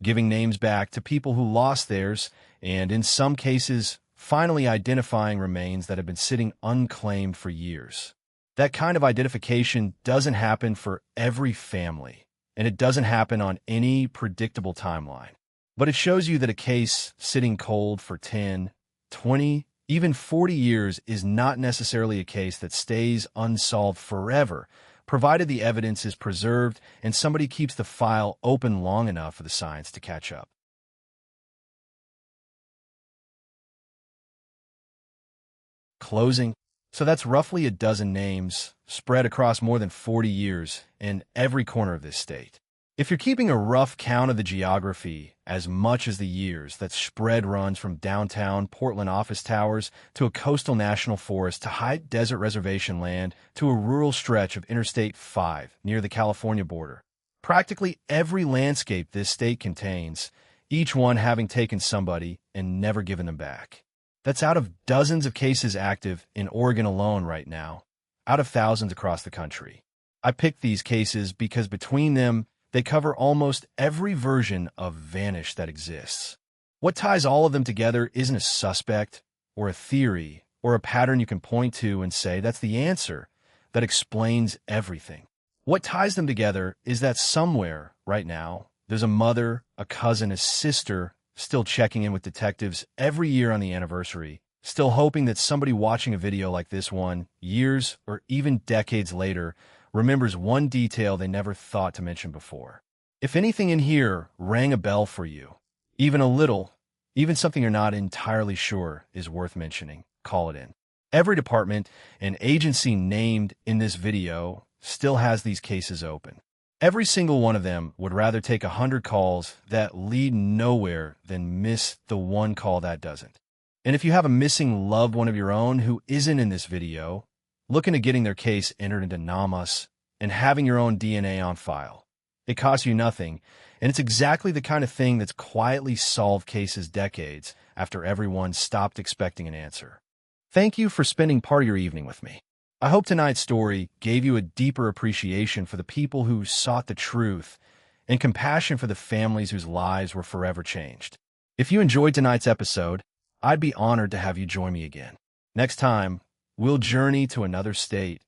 giving names back to people who lost theirs and, in some cases, finally identifying remains that have been sitting unclaimed for years. That kind of identification doesn't happen for every family, and it doesn't happen on any predictable timeline. But it shows you that a case sitting cold for 10, 20, even 40 years is not necessarily a case that stays unsolved forever, provided the evidence is preserved and somebody keeps the file open long enough for the science to catch up. Closing. So that's roughly a dozen names spread across more than 40 years in every corner of this state. If you're keeping a rough count of the geography as much as the years, that spread runs from downtown Portland office towers to a coastal national forest to high desert reservation land to a rural stretch of Interstate 5 near the California border. Practically every landscape this state contains, each one having taken somebody and never given them back. That's out of dozens of cases active in Oregon alone right now, out of thousands across the country. I picked these cases because between them, they cover almost every version of vanish that exists. What ties all of them together isn't a suspect, or a theory, or a pattern you can point to and say that's the answer that explains everything. What ties them together is that somewhere, right now, there's a mother, a cousin, a sister still checking in with detectives every year on the anniversary, still hoping that somebody watching a video like this one, years or even decades later, remembers one detail they never thought to mention before. If anything in here rang a bell for you, even a little, even something you're not entirely sure is worth mentioning, call it in. Every department and agency named in this video still has these cases open. Every single one of them would rather take 100 calls that lead nowhere than miss the one call that doesn't. And if you have a missing loved one of your own who isn't in this video, look into getting their case entered into NAMUS and having your own DNA on file. It costs you nothing, and it's exactly the kind of thing that's quietly solved cases decades after everyone stopped expecting an answer. Thank you for spending part of your evening with me. I hope tonight's story gave you a deeper appreciation for the people who sought the truth and compassion for the families whose lives were forever changed. If you enjoyed tonight's episode, I'd be honored to have you join me again. Next time, we'll journey to another state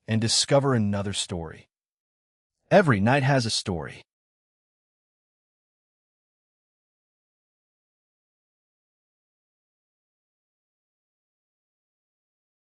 and discover another story. Every night has a story.